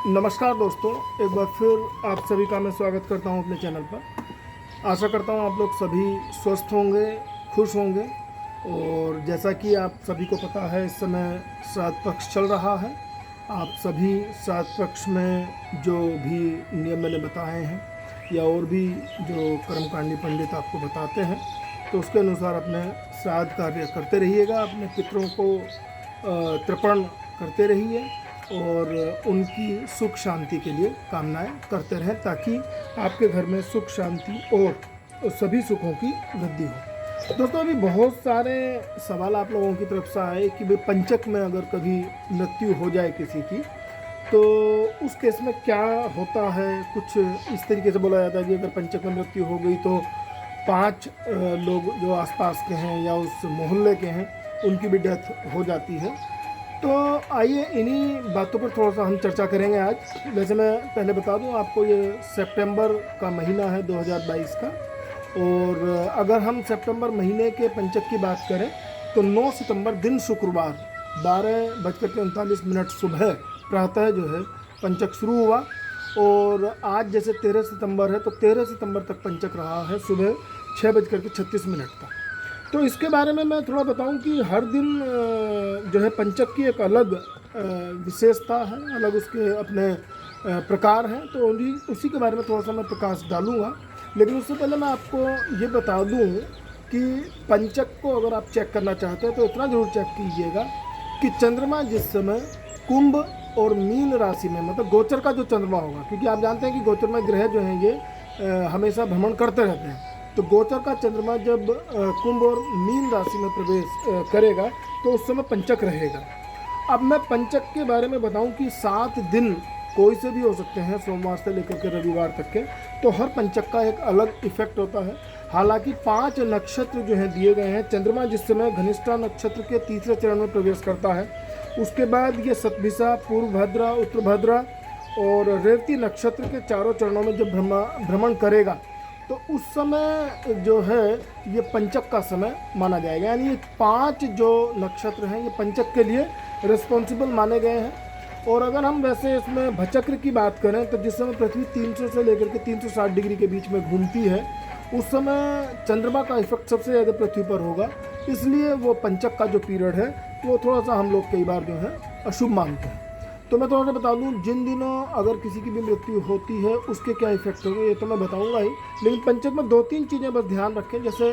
नमस्कार दोस्तों, एक बार फिर आप सभी का मैं स्वागत करता हूं अपने चैनल पर। आशा करता हूं आप लोग सभी स्वस्थ होंगे, खुश होंगे। और जैसा कि आप सभी को पता है, इस समय श्राद्ध पक्ष चल रहा है। आप सभी श्राद्ध पक्ष में जो भी नियम मैंने बताए हैं या और भी जो कर्मकांडी पंडित आपको बताते हैं, तो उसके अनुसार अपने श्राद्ध कार्य करते रहिएगा। अपने पितरों को तर्पण करते रहिए और उनकी सुख शांति के लिए कामनाएं करते रहें, ताकि आपके घर में सुख शांति और सभी सुखों की वृद्धि हो। दोस्तों, अभी बहुत सारे सवाल आप लोगों की तरफ से आए कि भाई पंचक में अगर कभी मृत्यु हो जाए किसी की, तो उस केस में क्या होता है। कुछ इस तरीके से बोला जाता है कि अगर पंचक में मृत्यु हो गई तो 5 लोग जो आसपास के हैं या उस मोहल्ले के हैं, उनकी भी डेथ हो जाती है। तो आइए इन्हीं बातों पर थोड़ा सा हम चर्चा करेंगे आज। वैसे मैं पहले बता दूं आपको, ये सितंबर का महीना है 2022 का। और अगर हम सितंबर महीने के पंचक की बात करें तो 9 सितंबर दिन शुक्रवार 12:39 सुबह प्रातः जो है पंचक शुरू हुआ। और आज जैसे 13 सितंबर है, तो 13 सितंबर तक पंचक रहा है सुबह 6:36 तक। तो इसके बारे में मैं थोड़ा बताऊं कि हर दिन जो है पंचक की एक अलग विशेषता है, अलग उसके अपने प्रकार हैं। तो उसी के बारे में थोड़ा सा मैं प्रकाश डालूंगा। लेकिन उससे पहले मैं आपको ये बता दूं कि पंचक को अगर आप चेक करना चाहते हैं तो इतना ज़रूर चेक कीजिएगा कि चंद्रमा जिस समय कुंभ और मीन राशि में, मतलब गोचर का जो चंद्रमा होगा, क्योंकि आप जानते हैं कि गोचर में ग्रह जो हैं ये हमेशा भ्रमण करते रहते हैं। तो गोचर का चंद्रमा जब कुंभ और मीन राशि में प्रवेश करेगा तो उस समय पंचक रहेगा। अब मैं पंचक के बारे में बताऊं कि 7 दिन कोई से भी हो सकते हैं, सोमवार से लेकर के रविवार तक के। तो हर पंचक का एक अलग इफेक्ट होता है। हालांकि 5 नक्षत्र जो हैं दिए गए हैं। चंद्रमा जिस समय घनिष्ठा नक्षत्र के तीसरे चरण में प्रवेश करता है, उसके बाद ये सतभिषा, पूर्वभद्रा, उत्तरभद्रा और रेवती नक्षत्र के चारों चरणों में जब भ्रमण करेगा, तो उस समय जो है ये पंचक का समय माना जाएगा। यानी ये 5 जो नक्षत्र हैं ये पंचक के लिए रिस्पॉन्सिबल माने गए हैं। और अगर हम वैसे इसमें भचक्र की बात करें तो जिस समय पृथ्वी 300 से लेकर के 360 डिग्री के बीच में घूमती है, उस समय चंद्रमा का इफेक्ट सबसे ज़्यादा पृथ्वी पर होगा। इसलिए वो पंचक का जो पीरियड है वो थोड़ा सा हम लोग कई बार जो है अशुभ मानते हैं। तो मैं थोड़ा सा बता दूं, जिन दिनों अगर किसी की भी मृत्यु होती है उसके क्या इफेक्ट होंगे ये तो मैं बताऊंगा ही। लेकिन पंचक में 2-3 चीज़ें बस ध्यान रखें। जैसे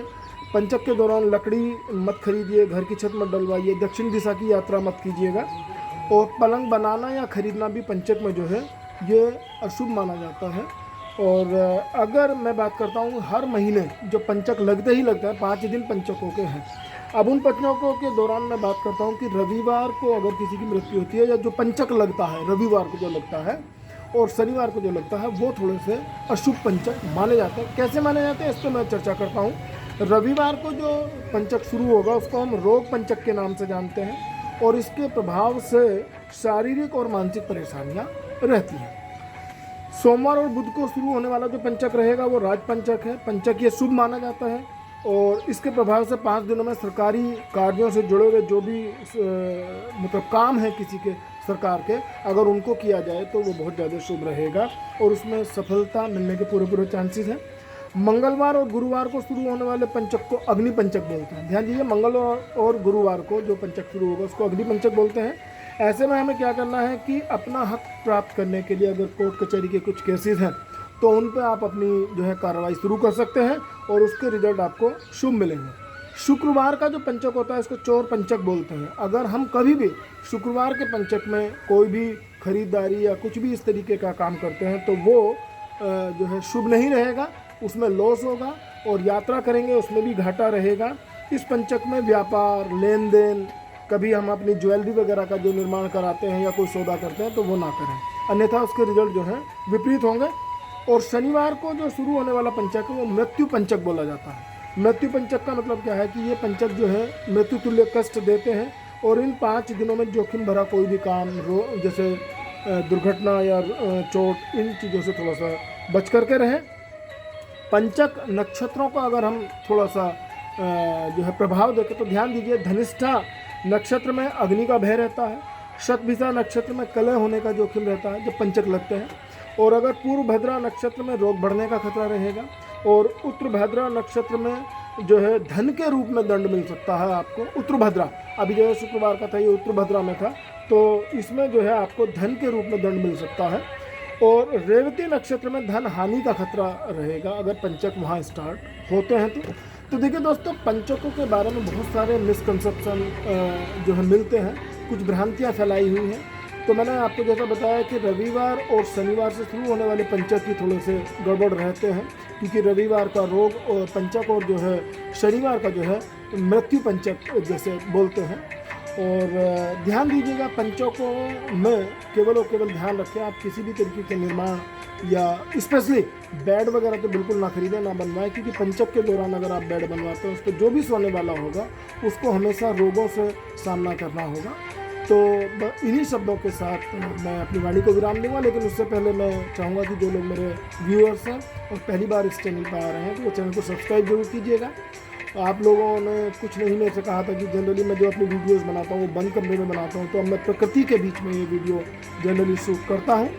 पंचक के दौरान लकड़ी मत खरीदिए, घर की छत मत डलवाइए, दक्षिण दिशा की यात्रा मत कीजिएगा। और पलंग बनाना या खरीदना भी पंचक में जो है ये अशुभ माना जाता है। और अगर मैं बात करता हूँ हर महीने जो पंचक लगते ही लगता है, 5 दिन पंचकों के हैं। अब उन पंचकों के दौरान मैं बात करता हूँ कि रविवार को अगर किसी की मृत्यु होती है या जो पंचक लगता है रविवार को जो लगता है और शनिवार को जो लगता है, वो थोड़े से अशुभ पंचक माने जाते हैं। कैसे माने जाते हैं इस पर मैं चर्चा करता हूँ। रविवार को जो पंचक शुरू होगा उसको हम रोग पंचक के नाम से जानते हैं, और इसके प्रभाव से शारीरिक और मानसिक परेशानियाँ रहती हैं। सोमवार और बुध को शुरू होने वाला जो पंचक रहेगा वो राज पंचक है। पंचक ये शुभ माना जाता है और इसके प्रभाव से 5 दिनों में सरकारी कार्यों से जुड़े हुए जो भी मतलब काम है किसी के सरकार के, अगर उनको किया जाए तो वो बहुत ज़्यादा शुभ रहेगा और उसमें सफलता मिलने के पूरे चांसेस हैं। मंगलवार और गुरुवार को शुरू होने वाले पंचक को अग्नि पंचक बोलते हैं। ध्यान दीजिए, मंगलवार और गुरुवार को जो पंचक शुरू होगा उसको अग्नि पंचक बोलते हैं। ऐसे में हमें क्या करना है कि अपना हक प्राप्त करने के लिए अगर कोर्ट कचहरी के कुछ केसेस हैं तो उन पे आप अपनी जो है कार्रवाई शुरू कर सकते हैं और उसके रिजल्ट आपको शुभ मिलेंगे। शुक्रवार का जो पंचक होता है इसको चोर पंचक बोलते हैं। अगर हम कभी भी शुक्रवार के पंचक में कोई भी खरीदारी या कुछ भी इस तरीके का काम करते हैं तो वो जो है शुभ नहीं रहेगा, उसमें लॉस होगा और यात्रा करेंगे उसमें भी घाटा रहेगा। इस पंचक में व्यापार, लेन देन, कभी हम अपनी ज्वेलरी वगैरह का जो निर्माण कराते हैं या कोई सौदा करते हैं तो वो ना करें, अन्यथा उसके रिजल्ट जो है विपरीत होंगे। और शनिवार को जो शुरू होने वाला पंचक है वो मृत्यु पंचक बोला जाता है। मृत्यु पंचक का मतलब क्या है कि ये पंचक जो है मृत्यु तुल्य कष्ट देते हैं और इन 5 दिनों में जोखिम भरा कोई भी काम जैसे दुर्घटना या चोट, इन चीज़ों से थोड़ा सा बच करके रहें। पंचक नक्षत्रों का अगर हम थोड़ा सा जो है प्रभाव देखें तो ध्यान दीजिए, धनिष्ठा नक्षत्र में अग्नि का भय रहता है। शतभिषा नक्षत्र में कलह होने का जोखिम रहता है जब पंचक लगते हैं। और अगर पूर्व भद्रा नक्षत्र में रोग बढ़ने का खतरा रहेगा। और उत्तर भद्रा नक्षत्र में जो है धन के रूप में दंड मिल सकता है आपको। उत्तर भद्रा अभी जो है शुक्रवार का था, ये उत्तर भद्रा में था, तो इसमें जो है आपको धन के रूप में दंड मिल सकता है। और रेवती नक्षत्र में धन हानि का खतरा रहेगा अगर पंचक वहाँ स्टार्ट होते हैं तो देखिए दोस्तों, पंचकों के बारे में बहुत सारे मिसकंसेप्शन जो है मिलते हैं, कुछ भ्रांतियाँ फैलाई हुई हैं। तो मैंने आपको जैसा बताया कि रविवार और शनिवार से शुरू होने वाले पंचक ही थोड़े से गड़बड़ रहते हैं, क्योंकि रविवार का रोग और पंचक और जो है शनिवार का जो है मृत्यु पंचक जैसे बोलते हैं। और ध्यान दीजिएगा, पंचकों में केवल और केवल ध्यान रखें, आप किसी भी तरीके के निर्माण या स्पेशली बेड वगैरह तो बिल्कुल ना खरीदें, ना बनवाएं, क्योंकि पंचक के दौरान अगर आप बेड बनवाते हैं उस पर जो भी सोने वाला होगा उसको हमेशा रोगों से सामना करना होगा। तो इन्हीं शब्दों के साथ मैं अपनी वाणी को विराम दूंगा, लेकिन उससे पहले मैं चाहूँगा कि जो लोग मेरे व्यूअर्स हैं और पहली बार इस चैनल पर आ रहे हैं तो वो चैनल को सब्सक्राइब जरूर कीजिएगा। आप लोगों ने कुछ नहीं मेरे से कहा था कि जनरली मैं जो अपनी वीडियोस बनाता हूँ वो बंद कमरे में बनाता हूँ, तो अब मैं प्रकृति के बीच में ये वीडियो जनरली शूट करता हूँ।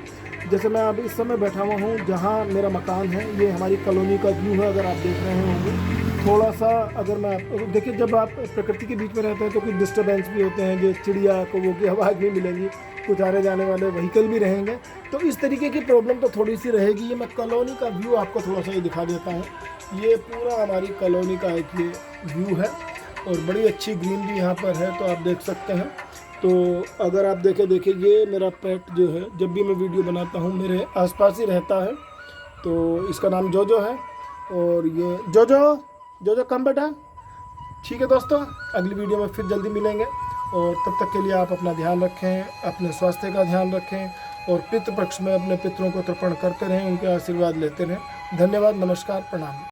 जैसे मैं अब इस समय बैठा हुआ हूँ जहाँ मेरा मकान है, ये हमारी कॉलोनी का व्यू है, अगर आप देख रहे होंगे। थोड़ा सा अगर मैं देखिए, जब आप प्रकृति के बीच में रहते हैं तो कुछ डिस्टर्बेंस भी होते हैं, जो चिड़िया कौवों की आवाज़ भी मिलेंगी, कुछ आने जाने वाले व्हीकल भी रहेंगे, तो इस तरीके की प्रॉब्लम तो थोड़ी सी रहेगी। ये मैं कॉलोनी का व्यू आपको थोड़ा सा ये दिखा देता हूँ। ये पूरा हमारी कॉलोनी का एक ये व्यू है और बड़ी अच्छी ग्रीनरी यहाँ पर है, तो आप देख सकते हैं। तो अगर आप देखिए ये मेरा पेट जो है, जब भी मैं वीडियो बनाता हूँ मेरे आसपास ही रहता है। तो इसका नाम जोजो है और ये जोजो कम बेटा। ठीक है दोस्तों, अगली वीडियो में फिर जल्दी मिलेंगे और तब तक के लिए आप अपना ध्यान रखें, अपने स्वास्थ्य का ध्यान रखें और पितृपक्ष में अपने पितरों को तर्पण करते रहें, उनके आशीर्वाद लेते रहें। धन्यवाद, नमस्कार, प्रणाम।